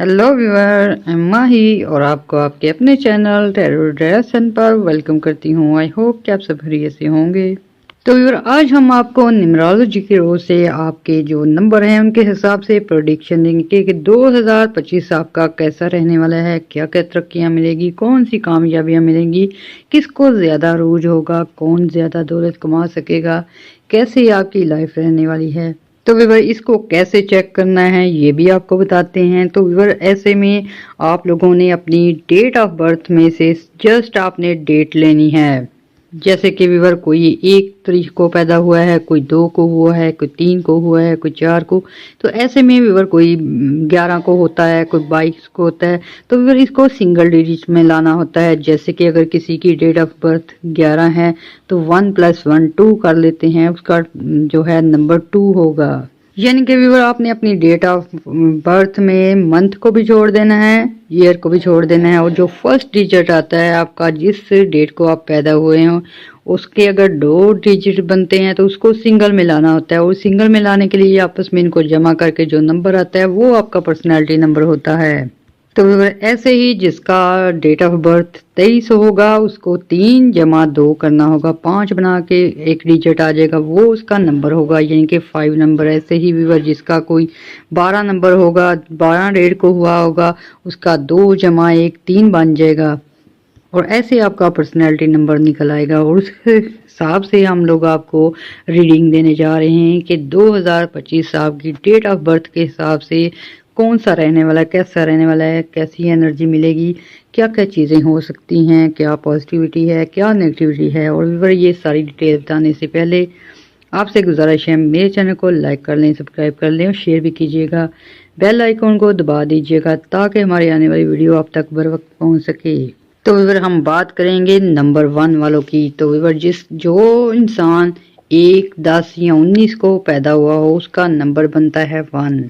Hello viewer, Emma ही और आपको आपके अपने चैनल टैरो ड्रेसन पर वेलकम करती हूँ। आई होप कि आप सब खैरियत से होंगे। तो व्यूअर, आज हम आपको न्यूमरोलॉजी की रोज से आपके जो नंबर हैं उनके हिसाब से प्रेडिक्शन देंगे कि 2025 आपका कैसा रहने वाला है, क्या क्या तरक्कियाँ मिलेगी, कौन सी कामयाबियाँ मिलेंगी, किसको ज़्यादा रूज होगा, कौन ज़्यादा दौलत कमा सकेगा, कैसे आपकी लाइफ रहने वाली है। तो व्यूअर, इसको कैसे चेक करना है ये भी आपको बताते हैं। तो व्यूअर, ऐसे में आप लोगों ने अपनी डेट ऑफ बर्थ में से जस्ट आपने डेट लेनी है। जैसे कि व्यूअर, कोई 1 तारीख को पैदा हुआ है, कोई 2 को हुआ है, कोई 3 को हुआ है, कोई 4 को। तो ऐसे में व्यूअर कोई 11 को होता है, कोई 22 को होता है। तो व्यूअर, इसको सिंगल डिजिट में लाना होता है। जैसे कि अगर किसी की डेट ऑफ बर्थ 11 है तो 1 + 1 2 कर लेते हैं, उसका जो है नंबर 2 होगा। यानी कि व्यूअर, आपने अपनी डेट ऑफ बर्थ में मंथ को भी जोड़ देना है, ईयर को भी छोड़ देना है, और जो फर्स्ट डिजिट आता है आपका, जिस डेट को आप पैदा हुए हो, उसके अगर 2 डिजिट बनते हैं तो उसको सिंगल में लाना होता है। और सिंगल में लाने के लिए आपस में इनको जमा करके जो नंबर आता है वो आपका पर्सनैलिटी नंबर होता है। तो ऐसे ही जिसका डेट ऑफ बर्थ 23 होगा उसको 3 + 2 करना होगा, 5 बना के एक डिजिट आ जाएगा, वो उसका नंबर होगा, यानी कि 5 नंबर। ऐसे ही व्यूअर, जिसका कोई 12 नंबर होगा, 12 डेट को हुआ होगा, उसका 2 + 1 3 बन जाएगा, और ऐसे आपका पर्सनैलिटी नंबर निकल आएगा। और उस हिसाब से हम लोग आपको रीडिंग देने जा रहे हैं कि 2025 आपकी डेट ऑफ बर्थ के हिसाब से कौन सा रहने वाला है, कैसा रहने वाला है, कैसी एनर्जी मिलेगी, क्या क्या चीज़ें हो सकती हैं, क्या पॉजिटिविटी है, क्या नेगेटिविटी है। और व्यूअर, ये सारी डिटेल बताने से पहले आपसे गुजारिश है, मेरे चैनल को लाइक कर लें, सब्सक्राइब कर लें और शेयर भी कीजिएगा। बेल आइकॉन को दबा दीजिएगा ताकि हमारी आने वाली वीडियो आप तक बर वक्त पहुँच सके। तो व्यूअर, हम बात करेंगे नंबर 1 वालों की। तो व्यूअर, जो इंसान 1, 10 या 19 को पैदा हुआ हो उसका नंबर बनता है 1।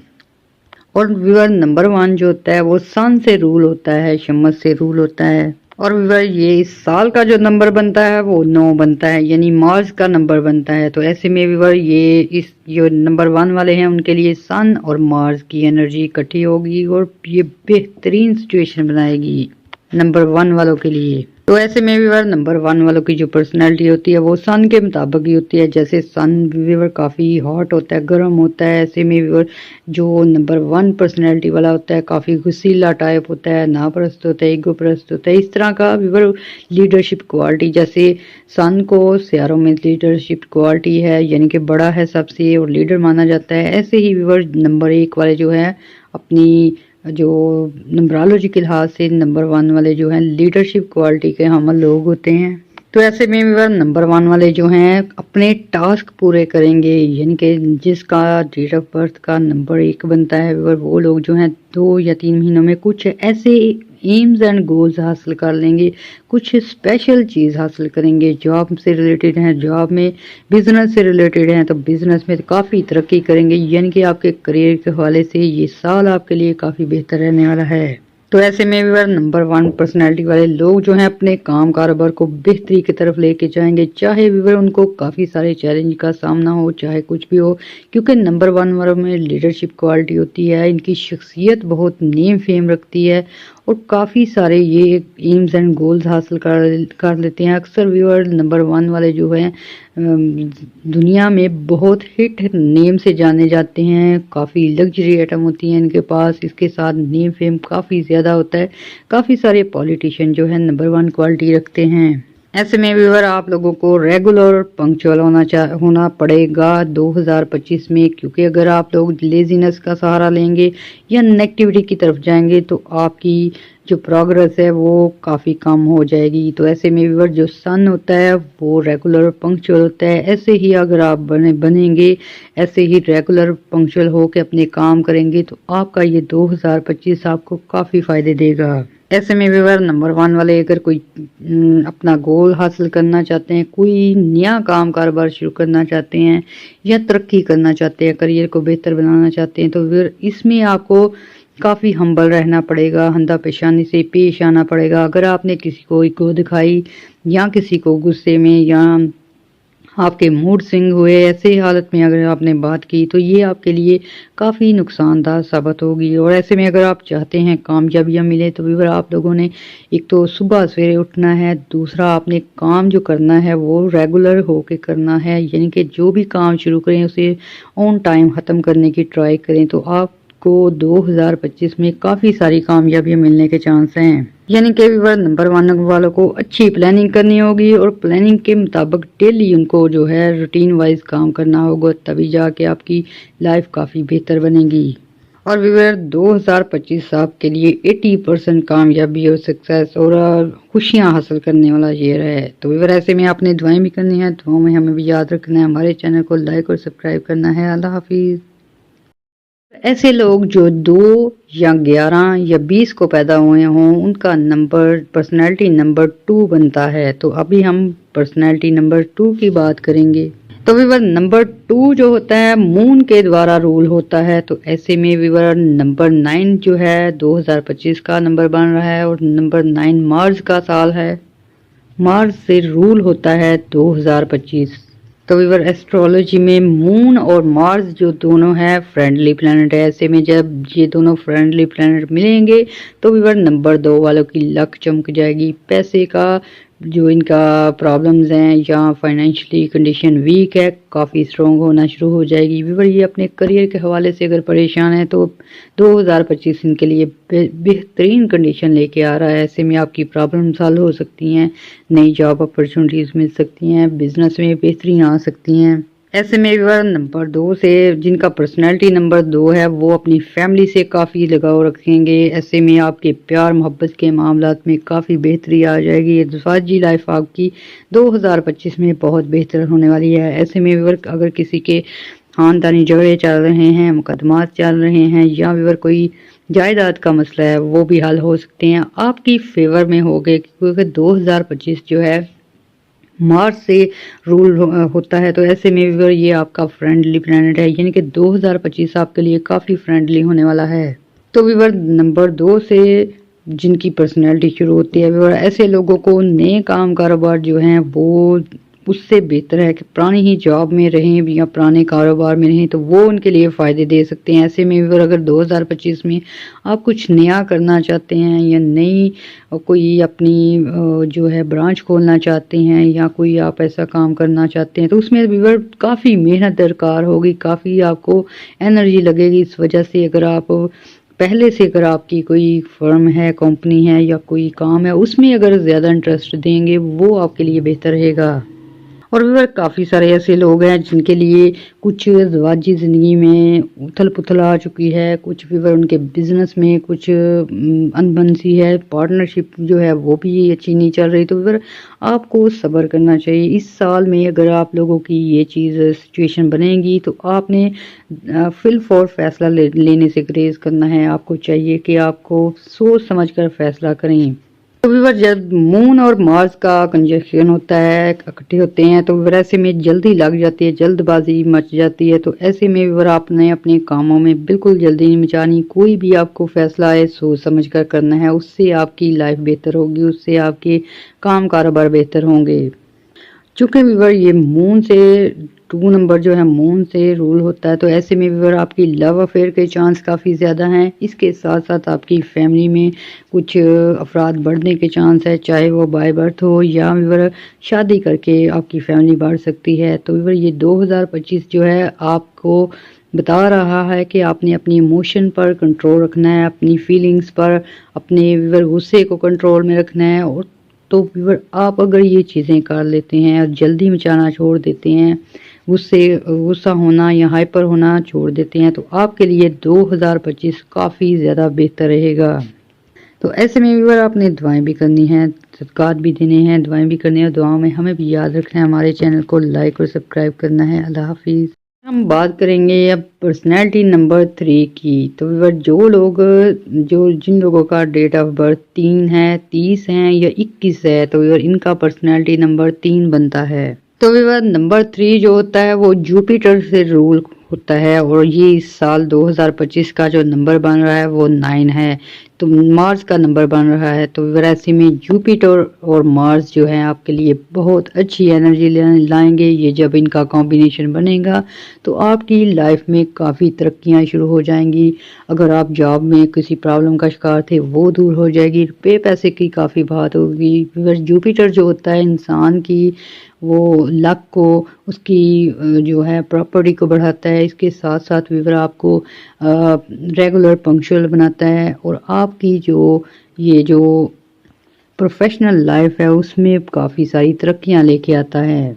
और व्यूअर, नंबर 1 जो होता है वो सन से रूल होता है, शमस से रूल होता है। और व्यूअर, ये इस साल का जो नंबर बनता है वो 9 बनता है, यानी मार्स का नंबर बनता है। तो ऐसे में व्यूअर, ये इस जो नंबर 1 वाले हैं उनके लिए सन और मार्स की एनर्जी इकट्ठी होगी और ये बेहतरीन सिचुएशन बनाएगी नंबर 1 वालों के लिए। तो ऐसे में व्यूअर, नंबर 1 वालों की जो पर्सनैलिटी होती है वो सन के मुताबिक ही होती है। जैसे सन व्यूअर काफ़ी हॉट होता है, गर्म होता है, ऐसे में व्यूअर जो नंबर 1 पर्सनैलिटी वाला होता है काफ़ी गुस्सीला टाइप होता है, नापरस्त होता है, ईगो परस्त होता है। इस तरह का व्यूअर लीडरशिप क्वालिटी, जैसे सन को सियारों में लीडरशिप क्वालिटी है, यानी कि बड़ा है सबसे और लीडर माना जाता है। ऐसे ही व्यूअर नंबर 1 वाले जो है अपनी जो नंबरोलॉजी के लिहाज से नंबर 1 वाले जो हैं लीडरशिप क्वालिटी के हामिल लोग होते हैं। तो ऐसे में भी नंबर 1 वाले जो हैं अपने टास्क पूरे करेंगे, यानी कि जिसका डेट ऑफ बर्थ का नंबर 1 बनता है वो लोग जो हैं 2 या 3 महीनों में कुछ ऐसे एम्स एंड गोल्स हासिल कर लेंगे, कुछ स्पेशल चीज़ हासिल करेंगे। जॉब से रिलेटेड हैं, जॉब में, बिजनेस से रिलेटेड हैं तो बिजनेस में काफ़ी तरक्की करेंगे, यानी कि आपके करियर के हवाले से ये साल आपके लिए काफ़ी बेहतर रहने वाला है। तो ऐसे में भी नंबर 1 पर्सनैलिटी वाले लोग जो हैं अपने काम कारोबार को बेहतरी की तरफ लेके जाएंगे, चाहे भी उनको काफ़ी सारे चैलेंज का सामना हो, चाहे कुछ भी हो, क्योंकि नंबर 1 वालों में लीडरशिप क्वालिटी होती है, इनकी शख्सियत बहुत नेम फेम रखती है और काफ़ी सारे ये एम्स एंड गोल्स हासिल कर लेते हैं। अक्सर व्यूअर नंबर 1 वाले जो हैं दुनिया में बहुत हिट नेम से जाने जाते हैं, काफ़ी लग्जरी आइटम होती हैं इनके पास, इसके साथ नेम फेम काफ़ी ज़्यादा होता है। काफ़ी सारे पॉलिटिशियन जो है नंबर 1 क्वालिटी रखते हैं। ऐसे में व्यूअर, आप लोगों को रेगुलर पंक्चुअल होना पड़ेगा 2025 में, क्योंकि अगर आप लोग लेजीनेस का सहारा लेंगे या नेगेटिविटी की तरफ जाएंगे तो आपकी जो प्रोग्रेस है वो काफ़ी कम हो जाएगी। तो ऐसे में व्यूअर, जो सन होता है वो रेगुलर पंक्चुअल होता है। ऐसे ही अगर आप बनेंगे, ऐसे ही रेगुलर पंक्चुअल हो के अपने काम करेंगे तो आपका ये 2025 आपको काफ़ी फ़ायदे देगा। ऐसे में व्यूअर, नंबर 1 वाले अगर कोई अपना गोल हासिल करना चाहते हैं, कोई नया काम कारोबार शुरू करना चाहते हैं या तरक्की करना चाहते हैं, करियर को बेहतर बनाना चाहते हैं, तो व्यूअर इसमें आपको काफ़ी हम्बल रहना पड़ेगा, हंदा पेशानी से पेश आना पड़ेगा। अगर आपने किसी को ईगो दिखाई या किसी को गुस्से में या آپ کے موڈ سوئنگ ہوئے، ایسے حالت میں اگر آپ نے بات کی تو یہ آپ کے لیے کافی نقصان دہ ثابت ہوگی۔ اور ایسے میں اگر آپ چاہتے ہیں کامیابیاں ملے تو ویور آپ لوگوں نے ایک تو صبح سویرے اٹھنا ہے، دوسرا آپ نے کام جو کرنا ہے وہ ریگولر ہو کے کرنا ہے، یعنی کہ جو بھی کام شروع کریں اسے آن ٹائم ختم کرنے کی ٹرائی کریں، تو آپ کو 2025 میں کافی ساری کامیابیاں ملنے کے چانس ہیں۔ یعنی کہ ویور نمبر 1 والوں کو اچھی پلاننگ کرنی ہوگی اور پلاننگ کے مطابق ڈیلی ان کو جو ہے روٹین وائز کام کرنا ہوگا، تبھی جا کے آپ کی لائف کافی بہتر بنے گی۔ اور ویور 2025 آپ کے لیے 80% کامیابی اور سکسیس اور خوشیاں حاصل کرنے والا ایئر ہے۔ تو ویور ایسے میں آپ نے دعائیں بھی کرنی ہیں، دعاؤں میں ہمیں بھی یاد رکھنا ہے، ہمارے چینل کو لائک اور سبسکرائب کرنا ہے۔ اللہ حافظ۔ ایسے لوگ جو 2 یا 11 یا 20 کو پیدا ہوئے ہوں ان کا نمبر پرسنالٹی نمبر 2 بنتا ہے، تو ابھی ہم پرسنالٹی نمبر 2 کی بات کریں گے۔ تو ویور نمبر 2 جو ہوتا ہے مون کے دوارا رول ہوتا ہے، تو ایسے میں ویور نمبر 9 جو ہے 2025 کا نمبر بن رہا ہے، اور نمبر 9 مارس کا سال ہے، مارس سے رول ہوتا ہے 2025۔ تو ویور ایسٹرولوجی میں مون اور مارس جو دونوں ہیں فرینڈلی پلانٹ ہے، ایسے میں جب یہ دونوں فرینڈلی پلانٹ ملیں گے تو ویور نمبر 2 والوں کی لک چمک جائے گی، پیسے کا جو ان کا پرابلمز ہیں یا فائنینشلی کنڈیشن ویک ہے کافی سٹرونگ ہونا شروع ہو جائے گی۔ ویور یہ اپنے کریئر کے حوالے سے اگر پریشان ہے تو 2025 ان کے لیے بہترین کنڈیشن لے کے آ رہا ہے، ایسے میں آپ کی پرابلم حل ہو سکتی ہیں، نئی جاب اپرچونٹیز مل سکتی ہیں، بزنس میں بہتری آ سکتی ہیں۔ ایسے میں ویور نمبر 2 سے جن کا پرسنالٹی نمبر 2 ہے وہ اپنی فیملی سے کافی لگاؤ رکھیں گے، ایسے میں آپ کے پیار محبت کے معاملات میں کافی بہتری آ جائے گی، ازدواجی لائف آپ کی 2025 میں بہت بہتر ہونے والی ہے۔ ایسے میں ویور اگر کسی کے خاندانی جھگڑے چل رہے ہیں، مقدمات چل رہے ہیں یا ویور کوئی جائیداد کا مسئلہ ہے وہ بھی حل ہو سکتے ہیں، آپ کی فیور میں ہوگے، کیونکہ 2025 جو ہے مارس سے رول ہوتا ہے، تو ایسے میں ویور یہ آپ کا فرینڈلی پلانٹ ہے، یعنی کہ 2025 آپ کے لیے کافی فرینڈلی ہونے والا ہے۔ تو ویور نمبر 2 سے جن کی پرسنالٹی شروع ہوتی ہے ویور ایسے لوگوں کو نئے کام کاروبار جو ہیں وہ اس سے بہتر ہے کہ پرانی ہی جاب میں رہیں یا پرانے کاروبار میں رہیں، تو وہ ان کے لیے فائدے دے سکتے ہیں۔ ایسے میں ویور اگر 2025 میں آپ کچھ نیا کرنا چاہتے ہیں یا نئی کوئی اپنی جو ہے برانچ کھولنا چاہتے ہیں یا کوئی آپ ایسا کام کرنا چاہتے ہیں تو اس میں ویور کافی محنت درکار ہوگی، کافی آپ کو انرجی لگے گی، اس وجہ سے اگر آپ پہلے سے اگر آپ کی کوئی فرم ہے، کمپنی ہے یا کوئی کام ہے اس میں اگر زیادہ انٹرسٹ دیں گے وہ آپ کے لیے بہتر رہے گا۔ اور ویور کافی سارے ایسے لوگ ہیں جن کے لیے کچھ ازدواجی زندگی میں اتھل پتھل آ چکی ہے، کچھ ویور ان کے بزنس میں کچھ انبن سی ہے، پارٹنرشپ جو ہے وہ بھی اچھی نہیں چل رہی، تو ویور آپ کو صبر کرنا چاہیے۔ اس سال میں اگر آپ لوگوں کی یہ چیز سچویشن بنے گی تو آپ نے فل فور فیصلہ لینے سے گریز کرنا ہے، آپ کو چاہیے کہ آپ کو سوچ سمجھ کر فیصلہ کریں۔ تو ویور جب مون اور مارس کا کنجکشن ہوتا ہے، اکٹھے ہوتے ہیں، تو ویور ایسے میں جلدی لگ جاتی ہے، جلد بازی مچ جاتی ہے، تو ایسے میں ویور آپ نے اپنے کاموں میں بالکل جلدی نہیں مچانی، کوئی بھی آپ کو فیصلہ ہے سوچ سمجھ کر کرنا ہے، اس سے آپ کی لائف بہتر ہوگی، اس سے آپ کے کام کاروبار بہتر ہوں گے۔ چونکہ ویور یہ مون سے 2 نمبر جو ہے مون سے رول ہوتا ہے، تو ایسے میں ویور آپ کی لو افیئر کے چانس کافی زیادہ ہیں، اس کے ساتھ ساتھ آپ کی فیملی میں کچھ افراد بڑھنے کے چانس ہے، چاہے وہ بائی برتھ ہو یا ویور شادی کر کے آپ کی فیملی بڑھ سکتی ہے۔ تو ویور یہ 2025 جو ہے آپ کو بتا رہا ہے کہ آپ نے اپنی ایموشن پر کنٹرول رکھنا ہے، اپنی فیلنگز پر، اپنے ویور غصے کو کنٹرول میں رکھنا ہے، اور تو ویور آپ اگر یہ چیزیں کر لیتے ہیں اور جلدی مچانا چھوڑ دیتے ہیں، غصہ ہونا یا ہائپر ہونا چھوڑ دیتے ہیں، تو آپ کے لیے 2025 کافی زیادہ بہتر رہے گا۔ تو ایسے میں ویور آپ نے دعائیں بھی کرنی ہیں، صدقات بھی دینے ہیں، دعائیں بھی کرنی ہیں، دعاؤں میں ہمیں بھی یاد رکھنا ہے، ہمارے چینل کو لائک اور سبسکرائب کرنا ہے۔ اللہ حافظ۔ ہم بات کریں گے اب پرسنالٹی نمبر 3 کی۔ تو ویور جن لوگوں کا ڈیٹ آف برتھ 3 ہے، 30 ہے یا 21 ہے، تو ویور ان کا پرسنالٹی نمبر 3 بنتا ہے۔ تو ویور نمبر 3 جو ہوتا ہے وہ جوپیٹر سے رول ہوتا ہے، اور یہ اس سال 2025 کا جو نمبر بن رہا ہے وہ 9 ہے۔ تو مارس کا نمبر بن رہا ہے، تو ایسے میں جوپیٹر اور مارس جو ہے آپ کے لیے بہت اچھی انرجی لائیں گے۔ یہ جب ان کا کمبینیشن بنے گا تو آپ کی لائف میں کافی ترقیاں شروع ہو جائیں گی۔ اگر آپ جاب میں کسی پرابلم کا شکار تھے وہ دور ہو جائے گی، پیسے کی کافی بات ہوگی۔ جوپیٹر جو ہوتا ہے انسان کی وہ لک کو، اس کی جو ہے پراپرٹی کو بڑھاتا ہے، اس کے ساتھ ساتھ ویور آپ کو ریگولر پنکچوئل بناتا ہے، اور آپ کی یہ جو پروفیشنل لائف ہے اس میں کافی ساری ترقیاں لے کے آتا ہے۔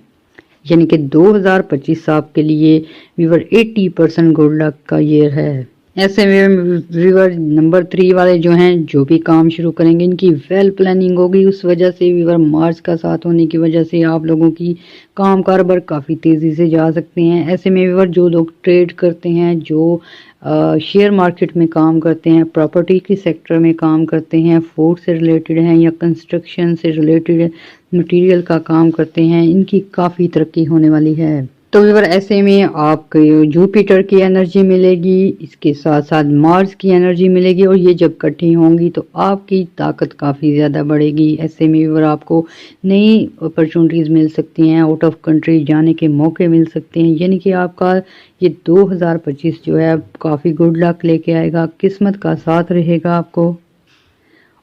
یعنی کہ 2025 آپ کے لیے ویور 80% گڈ لک کا ایئر ہے۔ ایسے میں ویور نمبر 3 والے جو ہیں جو بھی کام شروع کریں گے ان کی ویل پلاننگ ہوگی، اس وجہ سے ویور مارس کا ساتھ ہونے کی وجہ سے آپ لوگوں کی کام کاروبار کافی تیزی سے جا سکتے ہیں۔ ایسے میں ویور جو لوگ ٹریڈ کرتے ہیں، جو شیئر مارکیٹ میں کام کرتے ہیں، پراپرٹی کی سیکٹر میں کام کرتے ہیں، فوڈ سے ریلیٹڈ ہیں یا کنسٹرکشن سے ریلیٹڈ مٹیریل کا کام کرتے ہیں، ان کی کافی ترقی ہونے والی ہے۔ تو ویور ایسے میں آپ کو جوپیٹر کی انرجی ملے گی، اس کے ساتھ ساتھ مارس کی انرجی ملے گی، اور یہ جب اکٹھی ہوں گی تو آپ کی طاقت کافی زیادہ بڑھے گی۔ ایسے میں ویور آپ کو نئی اپرچونٹیز مل سکتی ہیں، آؤٹ آف کنٹری جانے کے موقع مل سکتے ہیں، یعنی کہ آپ کا یہ 2025 جو ہے کافی گڈ لک لے کے آئے گا، قسمت کا ساتھ رہے گا آپ کو،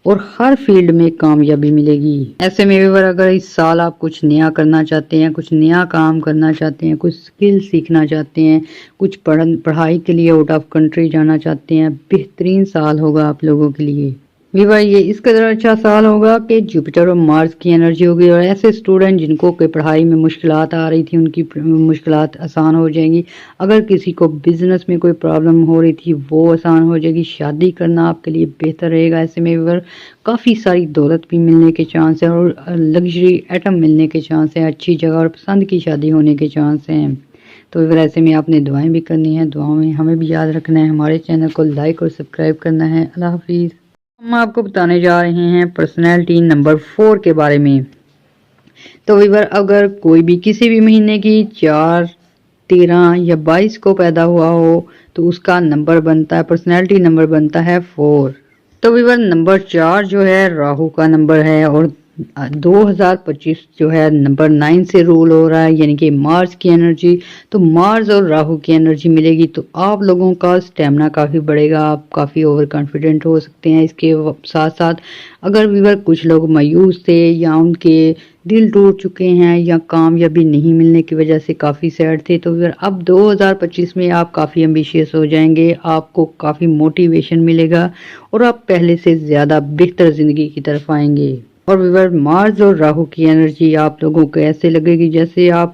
اور ہر فیلڈ میں کامیابی ملے گی۔ ایسے میں ویور اگر اس سال آپ کچھ نیا کرنا چاہتے ہیں، کچھ نیا کام کرنا چاہتے ہیں، کچھ سکل سیکھنا چاہتے ہیں، کچھ پڑھائی کے لیے آؤٹ آف کنٹری جانا چاہتے ہیں، بہترین سال ہوگا آپ لوگوں کے لیے۔ ویور یہ اس قدر اچھا سال ہوگا کہ جوپیٹر اور مارس کی انرجی ہوگی، اور ایسے اسٹوڈنٹ جن کو پڑھائی میں مشکلات آ رہی تھی ان کی مشکلات آسان ہو جائیں گی، اگر کسی کو بزنس میں کوئی پرابلم ہو رہی تھی وہ آسان ہو جائے گی، شادی کرنا آپ کے لیے بہتر رہے گا۔ ایسے میں ویور کافی ساری دولت بھی ملنے کے چانس ہیں، اور لگژری ایٹم ملنے کے چانس ہیں، اچھی جگہ اور پسند کی شادی ہونے کے چانس ہیں۔ تو ویور ایسے میں آپ نے دعائیں بھی کرنی ہیں، دعاؤں میں ہمیں بھی یاد رکھنا ہے، ہمارے چینل کو لائک اور سبسکرائب کرنا ہے۔ اللہ حافظ۔ ہم آپ کو بتانے جا رہے ہیں پرسنالٹی نمبر 4 کے بارے میں۔ تو ویور اگر کوئی بھی کسی بھی مہینے کی 4، 13 یا 22 کو پیدا ہوا ہو تو اس کا نمبر بنتا ہے، پرسنالٹی نمبر بنتا ہے 4۔ تو ویور نمبر 4 جو ہے راہو کا نمبر ہے، اور 2025 جو ہے نمبر 9 سے رول ہو رہا ہے، یعنی کہ مارس کی انرجی۔ تو مارس اور راہو کی انرجی ملے گی تو آپ لوگوں کا سٹیمنا کافی بڑھے گا، آپ کافی اوور کانفیڈنٹ ہو سکتے ہیں۔ اس کے ساتھ ساتھ اگر ویور کچھ لوگ مایوس تھے یا ان کے دل ٹوٹ چکے ہیں یا کامیابی نہیں ملنے کی وجہ سے کافی سیڈ تھے، تو ویور اب 2025 میں آپ کافی ایمبیشیس ہو جائیں گے، آپ کو کافی موٹیویشن ملے گا، اور آپ پہلے سے زیادہ بہتر زندگی کی طرف آئیں گے۔ اور ویور مارس اور راہو کی انرجی آپ لوگوں کو ایسے لگے گی جیسے آپ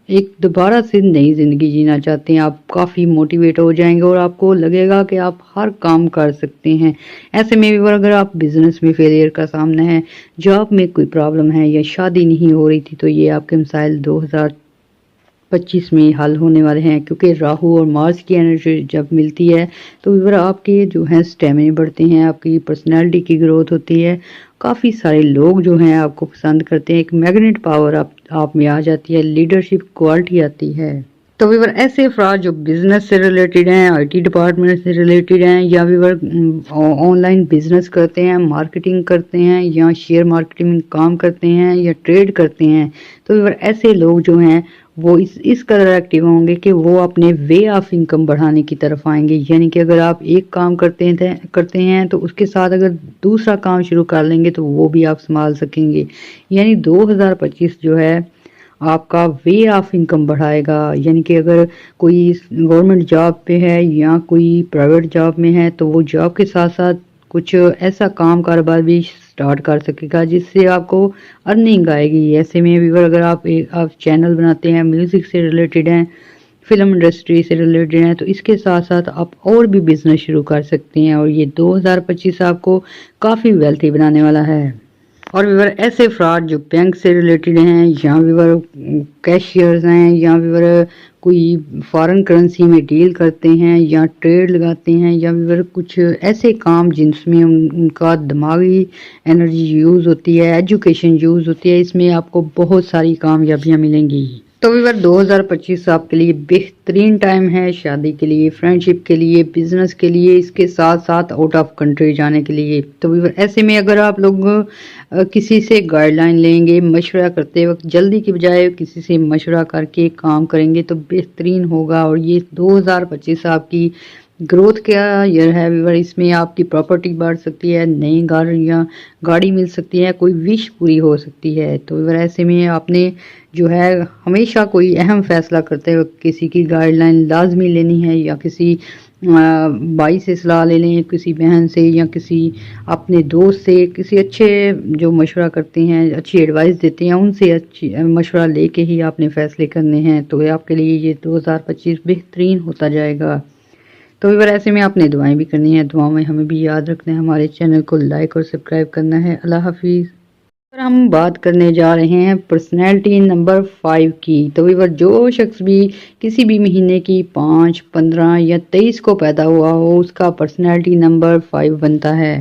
ایک دوبارہ سے نئی زندگی جینا چاہتے ہیں، آپ کافی موٹیویٹ ہو جائیں گے، اور آپ کو لگے گا کہ آپ ہر کام کر سکتے ہیں۔ ایسے میں ویور اگر آپ بزنس میں فیلئر کا سامنا ہے، جاب میں کوئی پرابلم ہے یا شادی نہیں ہو رہی تھی، تو یہ آپ کے مسائل 2025 میں حل ہونے والے ہیں، کیونکہ راہو اور مارس کی انرجی جب ملتی ہے تو ویور آپ کے جو ہیں سٹیمنے بڑھتے ہیں، آپ کی پرسنالٹی کی گروتھ ہوتی ہے، کافی سارے لوگ جو ہیں آپ کو پسند کرتے ہیں، ایک میگنیٹ پاور آپ میں آ جاتی ہے، لیڈرشپ کوالٹی آتی ہے۔ تو ویور ایسے افراد جو بزنس سے ریلیٹڈ ہیں، آئی ٹی ڈپارٹمنٹ سے ریلیٹڈ ہیں، یا ویور آن لائن بزنس کرتے ہیں، مارکیٹنگ کرتے ہیں، یا شیئر مارکیٹنگ میں کام کرتے ہیں، یا ٹریڈ کرتے ہیں، تو ویور ایسے لوگ جو ہیں وہ اس قدر ایکٹیو ہوں گے کہ وہ اپنے وے آف انکم بڑھانے کی طرف آئیں گے۔ یعنی کہ اگر آپ ایک کام کرتے ہیں تو اس کے ساتھ اگر دوسرا کام شروع کر لیں گے تو وہ بھی آپ سنبھال سکیں گے۔ یعنی 2025 جو ہے آپ کا وے آف انکم بڑھائے گا، یعنی کہ اگر کوئی گورنمنٹ جاب پہ ہے یا کوئی پرائیویٹ جاب میں ہے تو وہ جاب کے ساتھ ساتھ کچھ ایسا کام کاروبار بھی سٹارٹ کر سکے گا جس سے آپ کو ارننگ آئے گی۔ ایسے میں ویور اگر آپ چینل بناتے ہیں، میوزک سے ریلیٹڈ ہیں، فلم انڈسٹری سے ریلیٹڈ ہیں، تو اس کے ساتھ ساتھ آپ اور بھی بزنس شروع کر سکتے ہیں، اور یہ 2025 آپ کو کافی ویلتھی بنانے والا ہے۔ اور ویور ایسے افراد جو بینک سے ریلیٹڈ ہیں، یا ویور کیشیئرز ہیں، یا ویور کوئی فارن کرنسی میں ڈیل کرتے ہیں، یا ٹریڈ لگاتے ہیں، یا ویور کچھ ایسے کام جس میں ان کا دماغی انرجی یوز ہوتی ہے، ایجوکیشن یوز ہوتی ہے، اس میں آپ کو بہت ساری کامیابیاں ملیں گی۔ تو ویور 2025 آپ کے لیے بہترین ٹائم ہے شادی کے لیے، فرینڈشپ کے لیے، بزنس کے لیے، اس کے ساتھ ساتھ آؤٹ آف کنٹری جانے کے لیے۔ تو ویور ایسے میں اگر آپ لوگ کسی سے گائیڈ لائن لیں گے، مشورہ کرتے وقت جلدی کی بجائے کسی سے مشورہ کر کے کام کریں گے تو بہترین ہوگا، اور یہ 2025 آپ کی گروتھ کیا ایئر ہے ویور، اس میں آپ کی پراپرٹی بڑھ سکتی ہے، نئی گاڑی مل سکتی ہے، کوئی وش پوری ہو سکتی ہے۔ تو ویور ایسے میں آپ نے جو ہے ہمیشہ کوئی اہم فیصلہ کرتے وقت کسی کی گائیڈ لائن لازمی لینی ہے، یا کسی بھائی سے صلاح لے لیں، کسی بہن سے یا کسی اپنے دوست سے، کسی اچھے جو مشورہ کرتے ہیں، اچھی ایڈوائس دیتے ہیں، ان سے اچھی مشورہ لے کے ہی آپ نے فیصلے کرنے ہیں۔ تو آپ کے لیے یہ 2025 بہترین ہوتا جائے گا۔ تو ویور ایسے میں آپ نے دعائیں بھی کرنی ہیں، دعاؤں میں ہمیں بھی یاد رکھنا ہے، ہمارے چینل کو لائک اور سبسکرائب کرنا ہے۔ اللہ حافظ۔ ہم بات کرنے جا رہے ہیں پرسنالٹی نمبر 5 کی۔ تو ویور جو شخص بھی کسی بھی مہینے کی 5، 15 یا 23 کو پیدا ہوا ہو، اس کا پرسنالٹی نمبر 5 بنتا ہے۔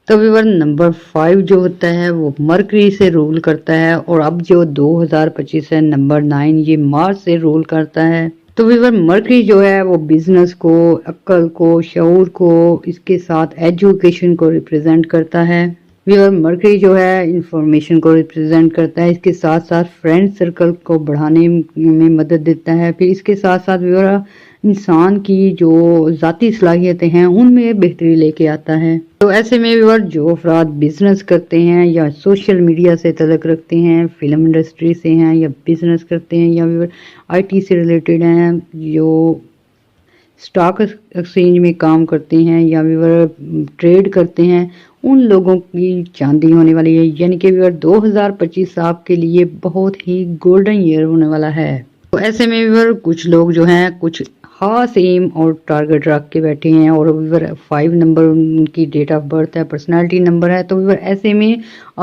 تو ویور نمبر 5 جو ہوتا ہے وہ مرکری سے رول کرتا ہے، اور اب جو 2025 ہے نمبر 9 یہ مارس سے رول کرتا ہے۔ تو ویور مرکری جو ہے وہ بزنس کو، عقل کو، شعور کو، اس کے ساتھ ایجوکیشن کو ریپرزینٹ کرتا ہے۔ ویور مرکری جو ہے انفارمیشن کو ریپرزینٹ کرتا ہے، اس کے ساتھ ساتھ فرینڈ سرکل کو بڑھانے میں مدد دیتا ہے، پھر اس کے ساتھ ساتھ ویور انسان کی جو ذاتی صلاحیتیں ہیں ان میں بہتری لے کے آتا ہے۔ تو ایسے میں ویور جو افراد بزنس کرتے ہیں یا سوشل میڈیا سے تعلق رکھتے ہیں، فلم انڈسٹری سے ہیں یا بزنس کرتے ہیں، یا ویور آئی ٹی سے ریلیٹڈ ہیں، جو اسٹاک ایکسچینج میں کام کرتے ہیں یا ویور ٹریڈ کرتے ہیں، ان لوگوں کی چاندی ہونے والی ہے، یعنی کہ ویور 2025 آپ کے لیے بہت ہی گولڈن ایئر ہونے والا ہے۔ تو ایسے میں ویور کچھ لوگ جو ہیں کچھ خاص ایم اور ٹارگٹ رکھ کے بیٹھے ہیں، اور ویور 5 نمبر ان کی ڈیٹ آف برتھ ہے، پرسنالٹی نمبر ہے۔ تو ویور ایسے میں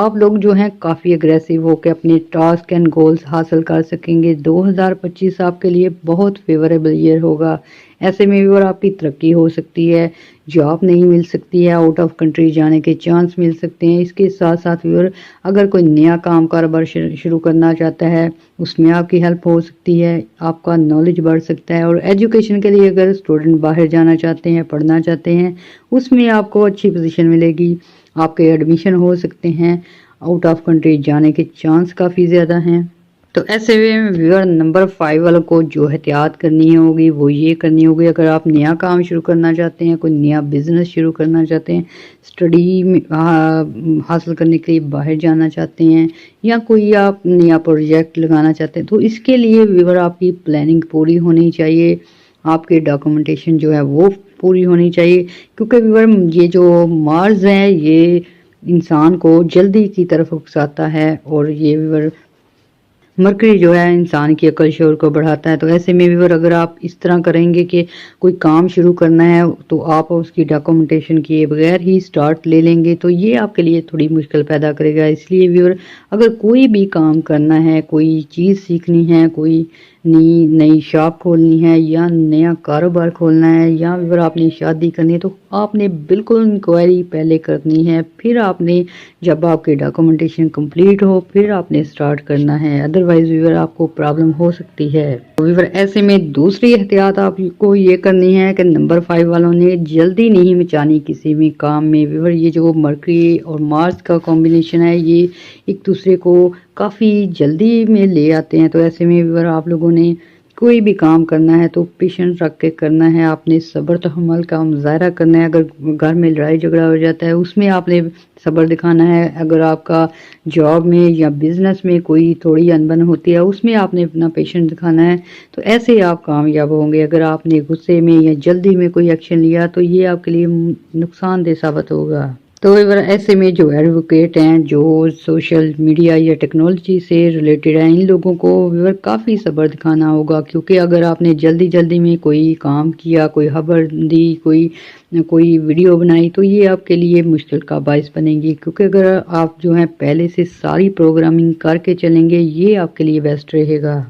آپ لوگ جو ہیں کافی اگریسو ہو کے اپنے ٹاسک اینڈ گولز حاصل کر سکیں گے۔ 2025 آپ کے لیے بہت فیوریبل ایئر ہوگا۔ ایسے میں ویور آپ کی ترقی ہو سکتی ہے، جاب نہیں مل سکتی ہے، آؤٹ آف کنٹری جانے کے چانس مل سکتے ہیں۔ اس کے ساتھ ساتھ ویور اگر کوئی نیا کام کاروبار شروع کرنا چاہتا ہے اس میں آپ کی ہیلپ ہو سکتی ہے، آپ کا نالج بڑھ سکتا ہے، اور ایجوکیشن کے لیے اگر اسٹوڈنٹ باہر جانا چاہتے ہیں، پڑھنا چاہتے ہیں، اس میں آپ کو اچھی پوزیشن ملے گی، آپ کے ایڈمیشن ہو سکتے ہیں، آؤٹ آف کنٹری جانے کے چانس کافی زیادہ ہیں۔ تو ایسے میں ویور نمبر 5 والوں کو جو احتیاط کرنی ہوگی وہ یہ کرنی ہوگی، اگر آپ نیا کام شروع کرنا چاہتے ہیں، کوئی نیا بزنس شروع کرنا چاہتے ہیں، اسٹڈی حاصل کرنے کے لیے باہر جانا چاہتے ہیں، یا کوئی آپ نیا پروجیکٹ لگانا چاہتے ہیں، تو اس کے لیے ویور آپ کی پلاننگ پوری ہونی چاہیے، آپ کے ڈاکومنٹیشن جو ہے وہ پوری ہونی چاہیے، کیونکہ ویور یہ جو مارس ہے یہ انسان کو جلدی کی طرف اکساتا ہے، اور یہ ویور مرکری جو ہے انسان کی عقل شعور کو بڑھاتا ہے۔ تو ایسے میں ویور اگر آپ اس طرح کریں گے کہ کوئی کام شروع کرنا ہے تو آپ اس کی ڈاکومنٹیشن کیے بغیر ہی سٹارٹ لے لیں گے تو یہ آپ کے لیے تھوڑی مشکل پیدا کرے گا۔ اس لیے ویور اگر کوئی بھی کام کرنا ہے، کوئی چیز سیکھنی ہے، کوئی نئی شاپ کھولنی ہے یا نیا کاروبار کھولنا ہے، یا ویور آپ نے شادی کرنی ہے، تو آپ نے بالکل انکوائری پہلے کرنی ہے، پھر آپ نے جب آپ کے ڈاکومنٹیشن کمپلیٹ ہو پھر آپ نے سٹارٹ کرنا ہے، ادروائز ویور آپ کو پرابلم ہو سکتی ہے۔ ویور ایسے میں دوسری احتیاط آپ کو یہ کرنی ہے کہ نمبر 5 والوں نے جلدی نہیں مچانی کسی بھی کام میں۔ ویور یہ جو مرکری اور مارس کا کمبینیشن ہے یہ ایک دوسرے کو کافی جلدی میں لے آتے ہیں، تو ایسے میں ویور آپ لوگوں نے کوئی بھی کام کرنا ہے تو پیشنس رکھ کے کرنا ہے، آپ نے صبر تحمل کا مظاہرہ کرنا ہے۔ اگر گھر میں لڑائی جھگڑا ہو جاتا ہے اس میں آپ نے صبر دکھانا ہے، اگر آپ کا جاب میں یا بزنس میں کوئی تھوڑی انبن ہوتی ہے اس میں آپ نے اپنا پیشنس دکھانا ہے، تو ایسے ہی آپ کامیاب ہوں گے۔ اگر آپ نے غصے میں یا جلدی میں کوئی ایکشن لیا تو یہ آپ کے لیے نقصان دہ ثابت ہوگا۔ تو ایسے میں جو ایڈوکیٹ ہیں، جو سوشل میڈیا یا ٹیکنالوجی سے ریلیٹڈ ہیں، ان لوگوں کو ویور کافی صبر دکھانا ہوگا، کیونکہ اگر آپ نے جلدی میں کوئی کام کیا، کوئی خبر دی، کوئی ویڈیو بنائی تو یہ آپ کے لیے مشکل کا باعث بنے گی، کیونکہ اگر آپ جو ہیں پہلے سے ساری پروگرامنگ کر کے چلیں گے یہ آپ کے لیے بیسٹ رہے گا۔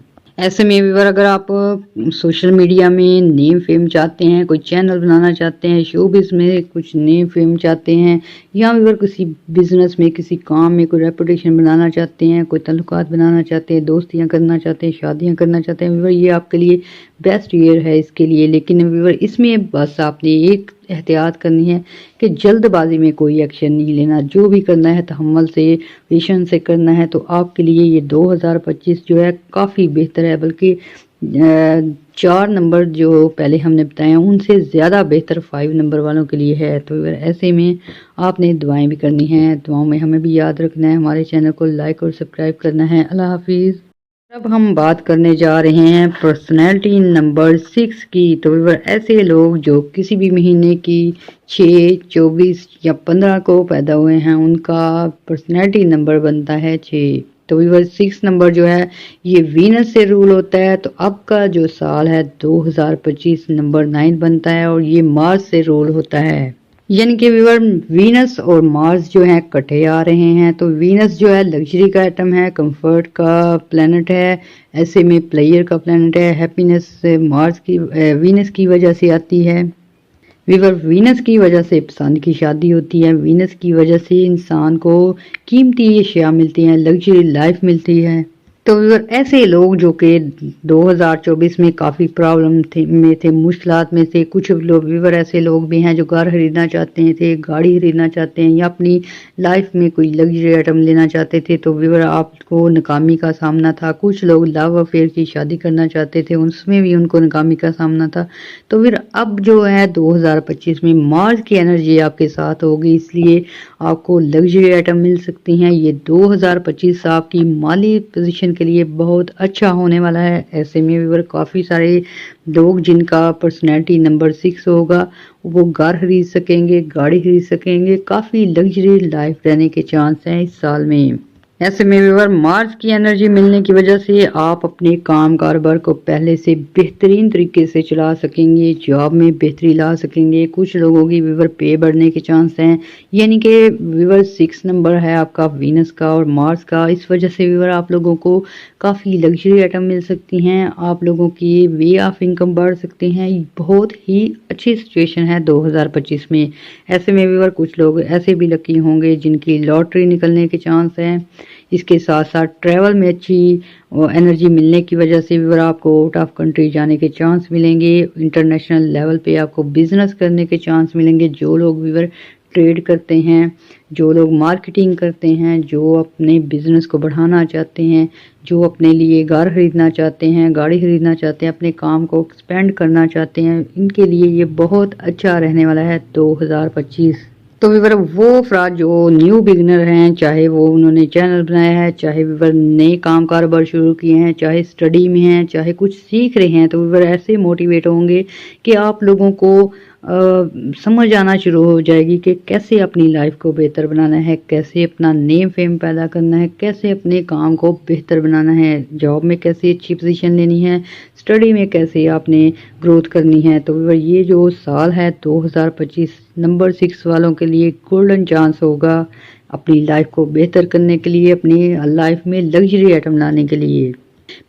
ऐसे में व्यूअर अगर आप सोशल मीडिया में नेम फेम चाहते हैं, कोई चैनल बनाना चाहते हैं, शोबिज़ में कुछ नेम फेम चाहते हैं, या व्यूअर किसी बिजनेस में किसी काम में कोई रेपुटेशन बनाना चाहते हैं, कोई ताल्लुकात बनाना चाहते हैं, दोस्तियां करना चाहते हैं, शादियां करना चाहते हैं, व्यूअर ये आपके लिए बेस्ट ईयर है इसके लिए। लेकिन व्यूअर इसमें बस आपने एक एहतियात करनी है कि जल्दबाजी में कोई एक्शन नहीं लेना। जो भी करना है तहम्मुल से, पेशेंस से करना है। तो आपके लिए ये 2025 जो है काफ़ी बेहतर है, बल्कि 4 नंबर जो पहले हमने बताए हैं उनसे ज़्यादा बेहतर 5 नंबर वालों के लिए है। तो ऐसे में आपने दुआएं भी करनी हैं, दुआओं में हमें भी याद रखना है, हमारे चैनल को लाइक और सब्सक्राइब करना है। अल्लाह हाफिज़। अब हम बात करने जा रहे हैं पर्सनैलिटी नंबर 6 की। तो ऐसे लोग जो किसी भी महीने की 6, 24 या 15 को पैदा हुए हैं उनका पर्सनैलिटी नंबर बनता है 6। तो व्यूअर 6 नंबर जो है ये वीनस से रूल होता है। तो अब का जो साल है 2025 नंबर 9 बनता है और ये मार्स से रूल होता है। यानी कि व्यूअर वीनस और मार्स जो है इकट्ठे आ रहे हैं। तो वीनस जो है लग्जरी का आइटम है, कंफर्ट का प्लेनेट है, ऐसे में प्लेयर का प्लेनेट है। हैप्पीनेस मार्स की वीनस की वजह से आती है। व्यूअर वीनस की वजह से पसंद की शादी होती है, वीनस की वजह से इंसान को कीमती अशिया मिलती हैं, लग्जरी लाइफ मिलती है। तो व्यूअर ऐसे लोग जो कि 2024 में काफ़ी प्रॉब्लम थे, मुश्किलात में थे। कुछ लोग व्यूअर ऐसे लोग भी हैं जो घर खरीदना चाहते थे, गाड़ी खरीदना चाहते हैं, या अपनी लाइफ में कोई लग्जरी आइटम लेना चाहते थे। तो व्यूअर आपको नाकामी का सामना था। कुछ लोग लव अफेयर की शादी करना चाहते थे, उसमें भी उनको नाकामी का सामना था। तो फिर अब जो है 2025 में मार्स की एनर्जी आपके साथ होगी, इसलिए आपको लग्जरी आइटम मिल सकती हैं। ये 2025 आपकी माली पोजीशन के लिए बहुत अच्छा होने वाला है। ऐसे में व्यूअर काफ़ी सारे लोग जिनका पर्सनैलिटी नंबर 6 होगा वो घर खरीद सकेंगे, गाड़ी खरीद सकेंगे, काफ़ी लग्जरी लाइफ रहने के चांस हैं इस साल में। ऐसे में व्यूअर मार्स की एनर्जी मिलने की वजह से आप अपने काम कारोबार को पहले से बेहतरीन तरीके से चला सकेंगे, जॉब में बेहतरी ला सकेंगे। कुछ लोगों की व्यूअर पे बढ़ने के चांस हैं, यानी कि व्यूअर 6 नंबर है आपका वीनस का और मार्स का। इस वजह से व्यूअर आप लोगों को काफ़ी लग्जरी आइटम मिल सकती हैं, आप लोगों की वे ऑफ इनकम बढ़ सकती हैं। बहुत ही अच्छी सिचुएशन है 2025 में। ऐसे में व्यूअर कुछ लोग ऐसे भी लकी होंगे जिनकी लॉटरी निकलने के चांस हैं। इसके साथ साथ ट्रैवल में अच्छी एनर्जी मिलने की वजह से भी आपको आउट ऑफ कंट्री जाने के चांस मिलेंगे। इंटरनेशनल लेवल पे आपको बिजनेस करने के चांस मिलेंगे। जो लोग व्यूअर ट्रेड करते हैं, जो लोग मार्केटिंग करते हैं, जो अपने बिजनेस को बढ़ाना चाहते हैं, जो अपने लिए घर खरीदना चाहते हैं, गाड़ी खरीदना चाहते हैं, अपने काम को एक्सपेंड करना चाहते हैं, इनके लिए ये बहुत अच्छा रहने वाला है 2025। तो व्यूअर वो अफराद जो न्यू बिगनर हैं, चाहे वो उन्होंने चैनल बनाया है, चाहे व्यूअर नए काम कारोबार शुरू किए हैं, चाहे स्टडी में हैं, चाहे कुछ सीख रहे हैं, तो व्यूअर ऐसे मोटिवेट होंगे कि आप लोगों को समझ आना शुरू हो जाएगी कि कैसे अपनी लाइफ को बेहतर बनाना है, कैसे अपना नेम फेम पैदा करना है, कैसे अपने काम को बेहतर बनाना है, जॉब में कैसे अच्छी पोजीशन लेनी है, स्टडी में कैसे आपने ग्रोथ करनी है। तो ये जो साल है 2025 नंबर 6 वालों के लिए गोल्डन चांस होगा अपनी लाइफ को बेहतर करने के लिए, अपनी लाइफ में लग्जरी आइटम लाने के लिए।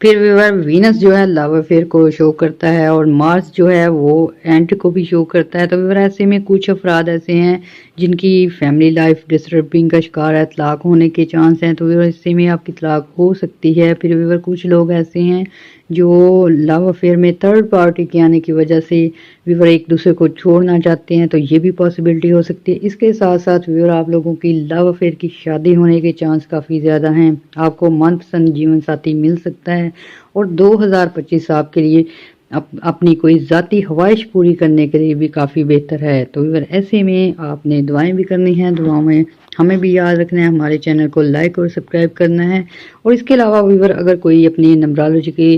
फिर व्यूअर वीनस जो है लव अफेयर को शो करता है और मार्स जो है वो एंड को भी शो करता है। तो व्यूअर ऐसे में कुछ अफराद ऐसे हैं जिनकी फैमिली लाइफ डिस्टर्बिंग का शिकार है, तलाक होने के चांस हैं। तो व्यूअर इससे में आपकी तलाक हो सकती है। फिर व्यूअर कुछ लोग ऐसे हैं जो लव अफेयर में थर्ड पार्टी के आने की वजह से व्यूअर एक दूसरे को छोड़ना चाहते हैं, तो ये भी पॉसिबिलिटी हो सकती है। इसके साथ साथ व्यूअर आप लोगों की लव अफेयर की शादी होने के चांस काफ़ी ज़्यादा हैं। आपको मनपसंद जीवन साथी मिल सकता है और 2025 आपके लिए अपनी कोई ज़ाती ख्वाहिश पूरी करने के लिए भी काफ़ी बेहतर है। तो व्यूअर ऐसे में आपने दुआएं भी करनी हैं, दुआओं में हमें भी याद रखना है, हमारे चैनल को लाइक और सब्सक्राइब करना है। और इसके अलावा व्यूअर अगर कोई अपनी नंबरोलॉजी की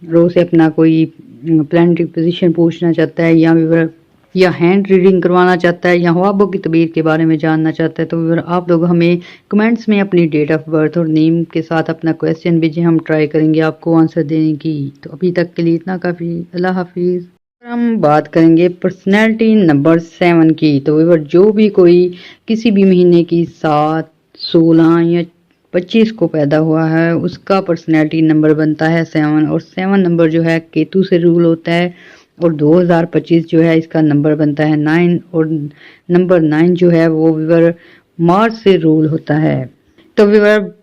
रो से अपना कोई प्लानिटरी पोजीशन पूछना चाहता है, या व्यूअर या हैंड रीडिंग करवाना चाहता है, या ख्वाबों की तबीर के बारे में जानना चाहता है, तो व्यूअर आप लोग हमें कमेंट्स में अपनी डेट ऑफ बर्थ और नेम के साथ अपना क्वेश्चन भेजें, हम ट्राई करेंगे आपको आंसर देने की। तो अभी तक के लिए इतना काफ़ी। अल्लाह हाफिज़। हम बात करेंगे पर्सनैलिटी नंबर 7 की। तो व्यूअर जो भी कोई किसी भी महीने की 7, 16 या 25 को पैदा हुआ है उसका पर्सनैलिटी नंबर बनता है 7 और 7 नंबर जो है केतु से रूल होता है और 2025 जो है इसका नंबर बनता है 9 और नंबर 9 जो है वो व्यूअर मार्स से रूल होता है। तो व्यूअर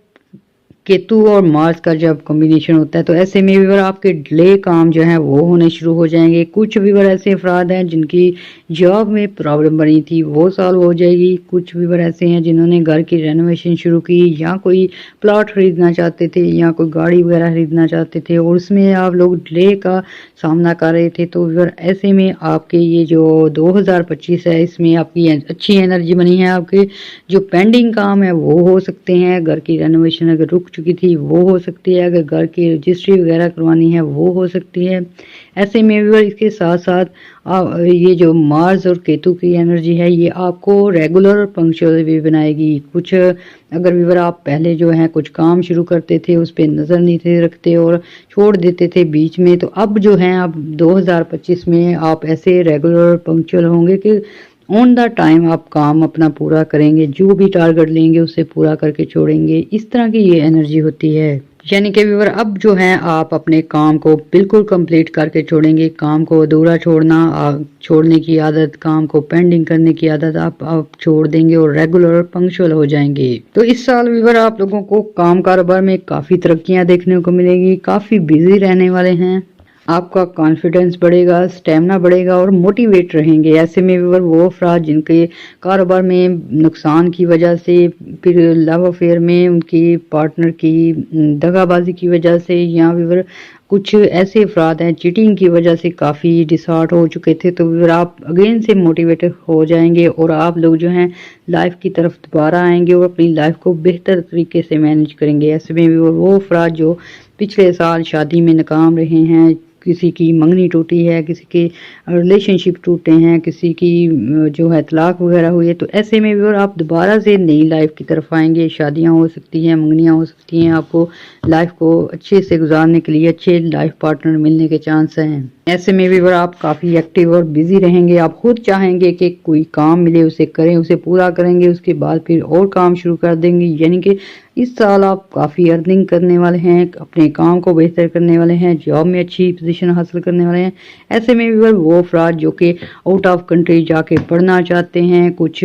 केतु और मार्स का जब कॉम्बिनेशन होता है तो ऐसे में व्यूअर आपके डिले काम जो है वो होने शुरू हो जाएंगे। कुछ व्यूअर ऐसे अफराद हैं जिनकी जॉब में प्रॉब्लम बनी थी वो सॉल्व हो जाएगी। कुछ व्यूअर ऐसे हैं जिन्होंने घर की रेनोवेशन शुरू की या कोई प्लॉट खरीदना चाहते थे या कोई गाड़ी वगैरह खरीदना चाहते थे और उसमें आप लोग डिले का सामना कर रहे थे। तो व्यूअर ऐसे में आपके ये जो 2025 है इसमें आपकी अच्छी एनर्जी बनी है। आपके जो पेंडिंग काम है वो हो सकते हैं। घर की रेनोवेशन अगर रुक चुकी थी वो हो सकती है। अगर घर की रजिस्ट्री वगैरह करवानी है वो हो सकती है। ऐसे में व्यूअर इसके साथ साथ ये जो मार्स और केतु की एनर्जी है ये आपको रेगुलर और पंक्चुअल भी बनाएगी। कुछ अगर व्यूअर आप पहले जो है कुछ काम शुरू करते थे उस पर नज़र नहीं थे रखते और छोड़ देते थे बीच में, तो अब जो है अब 2025 में आप ऐसे रेगुलर और पंक्चुअल होंगे कि ऑन द टाइम आप काम अपना पूरा करेंगे। जो भी टारगेट लेंगे उसे पूरा करके छोड़ेंगे। इस तरह की ये एनर्जी होती है। यानी कि व्यूअर अब जो है आप अपने काम को बिल्कुल कंप्लीट करके छोड़ेंगे। काम को अधूरा छोड़ने की आदत, काम को पेंडिंग करने की आदत आप छोड़ देंगे और रेगुलर पंक्चुअल हो जाएंगे। तो इस साल व्यूअर आप लोगों को काम कारोबार में काफी तरक्कियां देखने को मिलेगी। काफी बिजी रहने वाले हैं। आपका कॉन्फिडेंस बढ़ेगा, स्टेमिना बढ़ेगा और मोटिवेट रहेंगे। ऐसे में व्यूअर वो अफराद जिनके कारोबार में नुकसान की वजह से, फिर लव अफेयर में उनकी पार्टनर की दगाबाजी की वजह से, या व्यूअर कुछ ऐसे अफराद हैं चीटिंग की वजह से काफ़ी डिसहार्ट हो चुके थे, तो व्यूअर आप अगेन से मोटिवेटेड हो जाएंगे और आप लोग जो हैं लाइफ की तरफ दोबारा आएंगे और अपनी लाइफ को बेहतर तरीके से मैनेज करेंगे। ऐसे में व्यूअर वो अफराद जो पिछले साल शादी में नाकाम रहे हैं, किसी की मंगनी टूटी है, किसी के रिलेशनशिप टूटे हैं, किसी की जो है तलाक वगैरह हुई है, तो ऐसे में भी आप दोबारा से नई लाइफ की तरफ आएंगे। शादियां हो सकती हैं, मंगनियां हो सकती हैं। आपको लाइफ को अच्छे से गुजारने के लिए अच्छे लाइफ पार्टनर मिलने के चांस हैं। ऐसे में भी आप काफ़ी एक्टिव और बिजी रहेंगे। आप खुद चाहेंगे कि कोई काम मिले उसे करें, उसे पूरा करेंगे, उसके बाद फिर और काम शुरू कर देंगे। यानी कि इस साल आप काफ़ी अर्निंग करने वाले हैं, अपने काम को बेहतर करने वाले हैं, जॉब में अच्छी पोजीशन हासिल करने वाले हैं। ऐसे में भी वो अफराद जो कि आउट ऑफ कंट्री जाके पढ़ना चाहते हैं, कुछ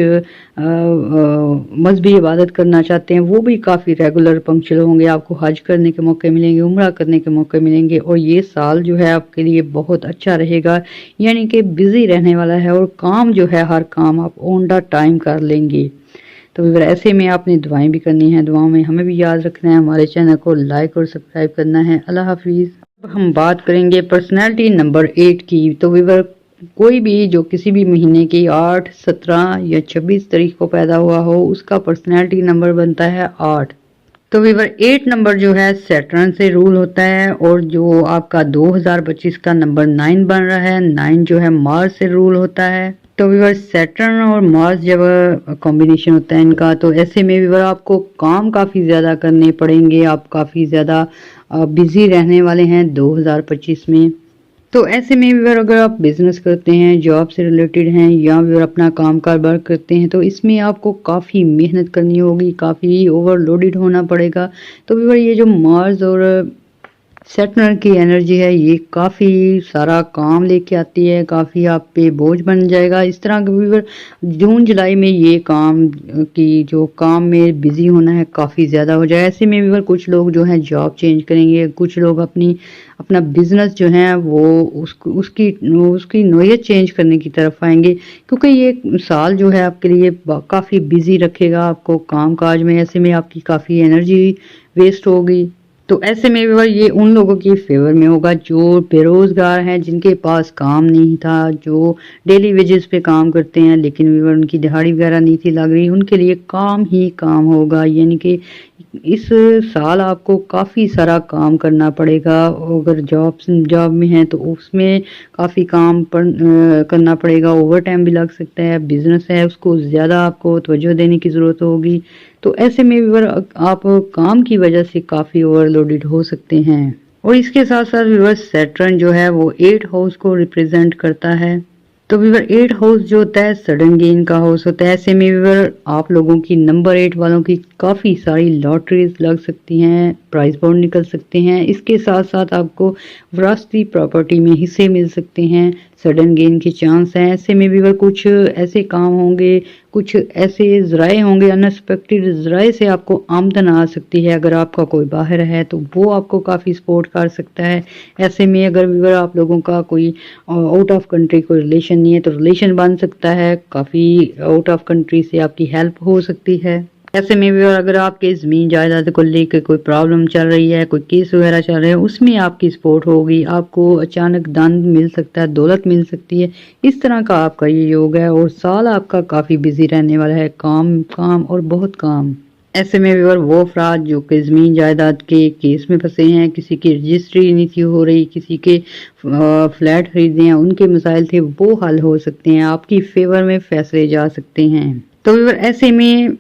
मजहबी इबादत करना चाहते हैं, वो भी काफ़ी रेगुलर पंक्चुअल होंगे। आपको हज करने के मौके मिलेंगे, उम्रा करने के मौके मिलेंगे और ये साल जो है आपके लिए बहुत अच्छा रहेगा। यानी कि बिजी रहने वाला है और काम जो है हर काम आप ऑन द टाइम कर लेंगे। तो अगर ऐसे में आपने दुआएं भी करनी है, दुआओं में हमें भी याद रखना है, हमारे चैनल को लाइक और सब्सक्राइब करना है। अल्लाह हाफिज़। अब हम बात करेंगे पर्सनैलिटी नंबर 8 की। तो व्यूअर कोई भी जो किसी भी महीने की 8, 17 या 26 तारीख को पैदा हुआ हो उसका पर्सनैलिटी नंबर बनता है 8। तो व्यूअर 8 नंबर जो है सैटर्न से रूल होता है और जो आपका 2025 का नंबर 9 बन रहा है, 9 जो है मार्स से रूल होता है। तो व्यूअर सैटर्न और मार्स जब कॉम्बिनेशन होता है इनका, तो ऐसे में व्यूअर आपको काम काफ़ी ज़्यादा करने पड़ेंगे। आप काफ़ी ज़्यादा बिजी रहने वाले हैं 2025 में। तो ऐसे में व्यूअर अगर आप बिजनेस करते हैं, जॉब से रिलेटेड हैं या व्यूअर अपना काम कारोबार करते हैं, तो इसमें आपको काफ़ी मेहनत करनी होगी, काफ़ी ओवरलोडेड होना पड़ेगा। तो व्यूअर ये जो मार्स और सैटर्न की एनर्जी है ये काफ़ी सारा काम लेके आती है, काफ़ी आप पे बोझ बन जाएगा। इस तरह के व्यूअर जून जुलाई में ये काम की जो काम में बिजी होना है काफ़ी ज़्यादा हो जाए। ऐसे में व्यूअर कुछ लोग जो हैं जॉब चेंज करेंगे, कुछ लोग अपना बिजनेस जो है वो उसकी नोयत चेंज करने की तरफ आएंगे, क्योंकि ये साल जो है आपके लिए काफ़ी बिजी रखेगा आपको काम काज में। ऐसे में आपकी काफ़ी एनर्जी वेस्ट होगी। तो ऐसे में ये उन लोगों की फेवर में होगा जो बेरोजगार हैं, जिनके पास काम नहीं था, जो डेली वेजेस पे काम करते हैं लेकिन उनकी दिहाड़ी वगैरह नहीं थी लग रही, उनके लिए काम ही काम होगा। यानी कि इस साल आपको काफ़ी सारा काम करना पड़ेगा। अगर जॉब में है तो उसमें काफ़ी काम करना पड़ेगा, ओवर टाइम भी लग सकता है। बिजनेस है उसको ज़्यादा आपको तवज्जो देने की ज़रूरत होगी। तो ऐसे में व्यूअर आप काम की वजह से काफ़ी ओवरलोडेड हो सकते हैं। और इसके साथ साथ व्यूअर सैटर्न जो है वो 8 हाउस को रिप्रेजेंट करता है। तो व्यूवर 8 हाउस जो होता है सडन गेन का हाउस होता है। ऐसे में व्यूवर आप लोगों की नंबर 8 वालों की काफ़ी सारी लॉटरीज लग सकती हैं, प्राइज बॉन्ड निकल सकते हैं। इसके साथ साथ आपको विरासती प्रॉपर्टी में हिस्से मिल सकते हैं, सडन गेन के चांस हैं। ऐसे में व्यूवर कुछ ऐसे काम होंगे, कुछ ऐसे ज़राए होंगे, अनएक्सपेक्टेड ज़राए से आपको आमदन आ सकती है। अगर आपका कोई बाहर है तो वो आपको काफ़ी सपोर्ट कर सकता है। ऐसे में अगर व्यूवर आप लोगों का कोई आउट ऑफ कंट्री कोई रिलेशन नहीं है तो रिलेशन बन सकता है, काफ़ी आउट ऑफ कंट्री से आपकी हेल्प हो सकती है। ऐसे में भी अगर आपके ज़मीन जायदाद को लेकर कोई प्रॉब्लम चल रही है, कोई केस वगैरह चल रहे हैं, उसमें आपकी सपोर्ट होगी, आपको अचानक दान मिल सकता है, दौलत मिल सकती है। इस तरह का आपका ये योग है और साल आपका काफ़ी बिजी रहने वाला है, काम काम और बहुत काम। ऐसे में भी वो अफराद जो कि ज़मीन जायदाद के केस में फंसे हैं, किसी की रजिस्ट्री नहीं थी हो रही, किसी के फ्लैट खरीदे हैं, उनके मसाइल थे वो हल हो सकते हैं, आपकी फेवर में फैसले जा सकते हैं। तो व्यूअर ऐसे में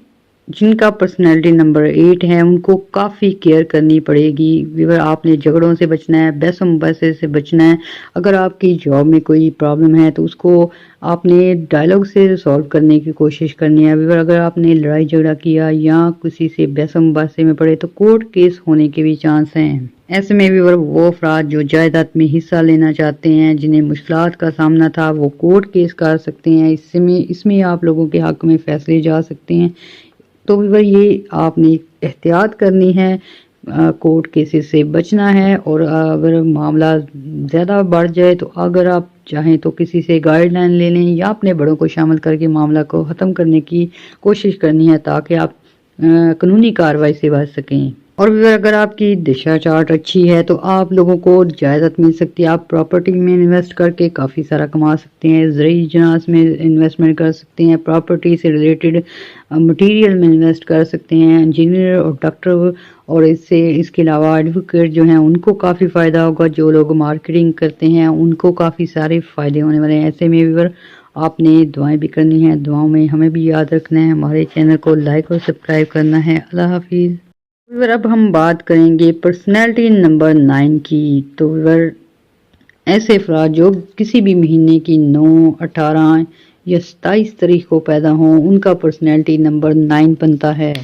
जिनका पर्सनैलिटी नंबर 8 है उनको काफ़ी केयर करनी पड़ेगी। व्यूअर आपने झगड़ों से बचना है, बहसों बहसे से बचना है। अगर आपकी जॉब में कोई प्रॉब्लम है तो उसको आपने डायलॉग से सॉल्व करने की कोशिश करनी है। व्यूअर अगर आपने लड़ाई झगड़ा किया या किसी से बहसों बहसे में पड़े तो कोर्ट केस होने के भी चांस हैं। ऐसे में भी वो अफराद जो जायदाद में हिस्सा लेना चाहते हैं, जिन्हें मुश्किलात का सामना था, वो कोर्ट केस कर सकते हैं। इसमें आप लोगों के हक में फैसले जा सकते हैं। तो भी ये आपने एहतियात करनी है, कोर्ट केसेस से बचना है। और अगर मामला ज़्यादा बढ़ जाए तो अगर आप चाहें तो किसी से गाइडलाइन ले लें या अपने बड़ों को शामिल करके मामला को ख़त्म करने की कोशिश करनी है ताकि आप कानूनी कार्रवाई से बच सकें। और भी अगर आपकी दिशा चार्ट अच्छी है तो आप लोगों को जायदाद मिल सकती है, आप प्रॉपर्टी में इन्वेस्ट करके काफ़ी सारा कमा सकते हैं, ज़रूरी जनास में इन्वेस्टमेंट कर सकते हैं, प्रॉपर्टी से रिलेटेड मटेरियल में इन्वेस्ट कर सकते हैं, इंजीनियर और डॉक्टर और इसके अलावा एडवोकेट जो हैं उनको काफ़ी फ़ायदा होगा, जो लोग मार्केटिंग करते हैं उनको काफ़ी सारे फ़ायदे होने वाले हैं। ऐसे में भी आपने दुआएं भी करनी है, दुआओं में हमें भी याद रखना है, हमारे चैनल को लाइक और सब्सक्राइब करना है। अल्लाह हाफिज़। अब हम बात करेंगे पर्सनैलिटी नंबर 9 की। तो ऐसे अफराद जो किसी भी महीने की 9, 18 या 27 तारीख को पैदा हों उनका पर्सनैलिटी नंबर 9 बनता है।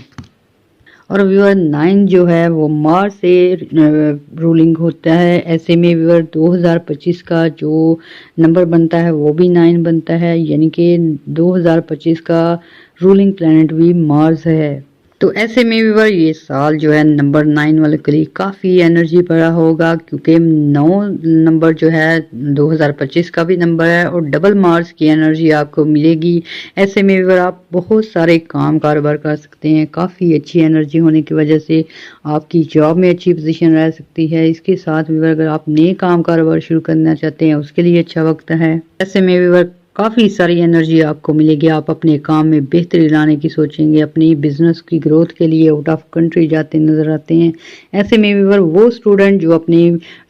और व्यूअर 9 जो है वो मार्च से रूलिंग होता है। ऐसे में व्यूअर 2025 का जो नंबर बनता है वो भी 9 बनता है, यानी कि 2025 का रूलिंग प्लैनेट भी मार्स है। तो ऐसे में व्यूअर ये साल जो है नंबर 9 वाले के लिए काफ़ी एनर्जी भरा होगा, क्योंकि 9 नंबर जो है 2025 का भी नंबर है और डबल मार्च की एनर्जी आपको मिलेगी। ऐसे में व्यूअर आप बहुत सारे काम कारोबार कर सकते हैं, काफ़ी अच्छी एनर्जी होने की वजह से आपकी जॉब में अच्छी पोजीशन रह सकती है। इसके साथ व्यूअर अगर आप नए काम कारोबार शुरू करना चाहते हैं उसके लिए अच्छा वक्त है। ऐसे में व्यूअर काफ़ी सारी एनर्जी आपको मिलेगी, आप अपने काम में बेहतरी लाने की सोचेंगे, अपनी बिजनेस की ग्रोथ के लिए आउट ऑफ कंट्री जाते नज़र आते हैं। ऐसे में भी वो स्टूडेंट जो अपनी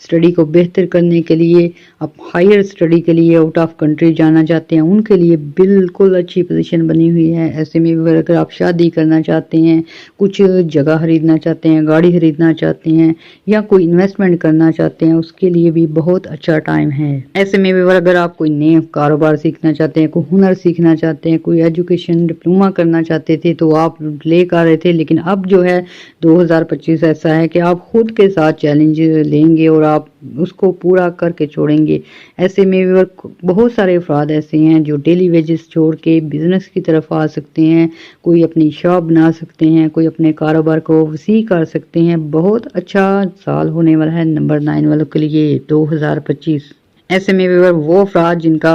स्टडी को बेहतर करने के लिए, अब हायर स्टडी के लिए आउट ऑफ कंट्री जाना चाहते हैं, उनके लिए बिल्कुल अच्छी पोजीशन बनी हुई है। ऐसे में भी अगर आप शादी करना चाहते हैं, कुछ जगह खरीदना चाहते हैं, गाड़ी खरीदना चाहते हैं या कोई इन्वेस्टमेंट करना चाहते हैं, उसके लिए भी बहुत अच्छा टाइम है। ऐसे में भी अगर आप कोई नए कारोबार सीखना चाहते हैं, कोई हुनर सीखना चाहते हैं, कोई एजुकेशन डिप्लोमा करना चाहते थे तो आप ले कर रहे थे, लेकिन अब जो है 2025 ऐसा है कि आप खुद के साथ चैलेंज लेंगे और आप उसको पूरा करके छोड़ेंगे। ऐसे में भी बहुत सारे अफराद ऐसे हैं जो डेली वेजेस छोड़ के बिजनेस की तरफ आ सकते हैं, कोई अपनी शॉप बना सकते हैं, कोई अपने कारोबार को वसी कर सकते हैं। बहुत अच्छा साल होने वाला है नंबर 9 वालों के लिए 2025। ऐसे में भी वो अफराद जिनका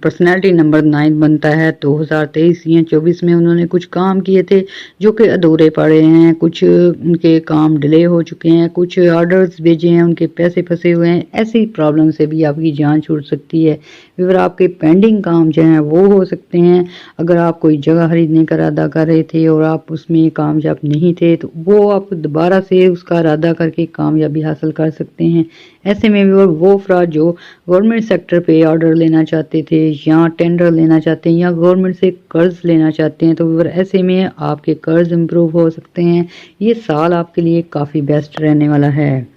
पर्सनैलिटी नंबर 9 बनता है 2023 या 24 में उन्होंने कुछ काम किए थे जो कि अधूरे पड़े हैं, कुछ उनके काम डिले हो चुके हैं, कुछ ऑर्डर्स भेजे हैं उनके पैसे फंसे हुए हैं, ऐसी प्रॉब्लम से भी आपकी जान छूट सकती है। फिर आपके पेंडिंग काम जो हैं वो हो सकते हैं। अगर आप कोई जगह खरीदने का इरादा कर रहे थे और आप उसमें कामयाब नहीं थे तो वो आप दोबारा से उसका इरादा करके कामयाबी हासिल कर सकते हैं। ऐसे में भी वो अफराद जो गवर्नमेंट सेक्टर पे ऑर्डर लेना चाहते थे या टेंडर लेना चाहते हैं या गवर्नमेंट से कर्ज लेना चाहते हैं तो ऐसे में आपके कर्ज इम्प्रूव हो सकते हैं। ये साल आपके लिए काफ़ी बेस्ट रहने वाला है।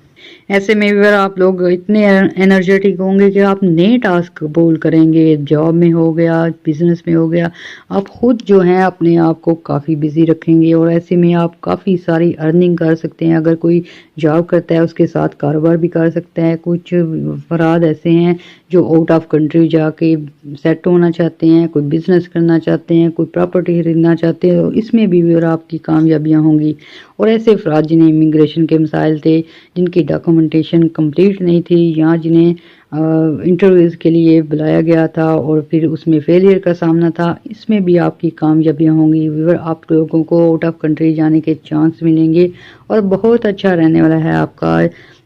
ایسے میں بھی آپ لوگ اتنے انرجیٹک ہوں گے کہ آپ نئے ٹاسک قبول کریں گے، جاب میں ہو گیا، بزنس میں ہو گیا، آپ خود جو ہیں اپنے آپ کو کافی بزی رکھیں گے، اور ایسے میں آپ کافی ساری ارننگ کر سکتے ہیں۔ اگر کوئی جاب کرتا ہے اس کے ساتھ کاروبار بھی کر سکتا ہے۔ کچھ افراد ایسے ہیں جو آؤٹ آف کنٹری جا کے سیٹ ہونا چاہتے ہیں، کوئی بزنس کرنا چاہتے ہیں، کوئی پراپرٹی خریدنا چاہتے ہیں، اس میں بھی اور آپ کی کامیابیاں ہوں گی۔ اور ایسے افراد جنہیں امیگریشن کے مسائل تھے، جن کی ڈاکومنٹیشن کمپلیٹ نہیں تھی، یا جنہیں انٹرویوز کے لیے بلایا گیا تھا اور پھر اس میں فیلئر کا سامنا تھا، اس میں بھی آپ کی کامیابیاں ہوں گی۔ ویور آپ لوگوں کو آؤٹ آف کنٹری جانے کے چانس ملیں گے اور بہت اچھا رہنے والا ہے آپ کا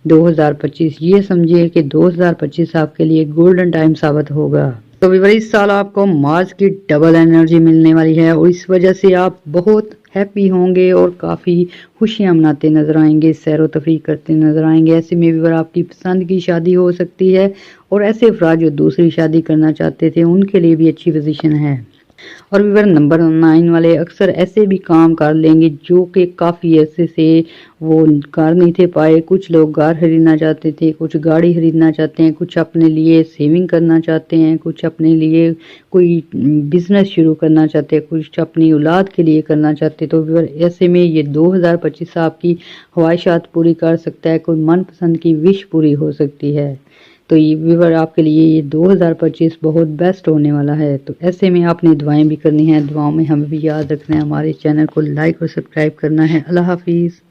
2025۔ یہ سمجھیے کہ 2025 آپ کے لیے گولڈن ٹائم ثابت ہوگا۔ تو ویور اس سال آپ کو مارس کی ڈبل انرجی ملنے والی ہے، اور اس وجہ سے آپ بہت ہیپی ہوں گے اور کافی خوشیاں مناتے نظر آئیں گے، سیر و تفریح کرتے نظر آئیں گے۔ ایسے میں بھی آپ کی پسند کی شادی ہو سکتی ہے، اور ایسے افراد جو دوسری شادی کرنا چاہتے تھے ان کے لیے بھی اچھی پوزیشن ہے۔ اور ویور نمبر 9 والے اکثر ایسے بھی کام کر لیں گے جو کہ کافی عرصے سے وہ کر نہیں تھے پائے۔ کچھ لوگ گھر خریدنا چاہتے تھے، کچھ گاڑی خریدنا چاہتے ہیں، کچھ اپنے لیے سیونگ کرنا چاہتے ہیں، کچھ اپنے لیے کوئی بزنس شروع کرنا چاہتے ہیں، کچھ اپنی اولاد کے لیے کرنا چاہتے ہیں۔ تو ویور ایسے میں یہ 2025 آپ کی خواہشات پوری کر سکتا ہے، کوئی من پسند کی وش پوری ہو سکتی ہے۔ تو یہ ویور آپ کے لیے یہ 2025 بہت بیسٹ ہونے والا ہے۔ تو ایسے میں آپ نے دعائیں بھی کرنی ہیں، دعاؤں میں ہمیں بھی یاد رکھنا ہے، ہمارے چینل کو لائک اور سبسکرائب کرنا ہے۔ اللہ حافظ۔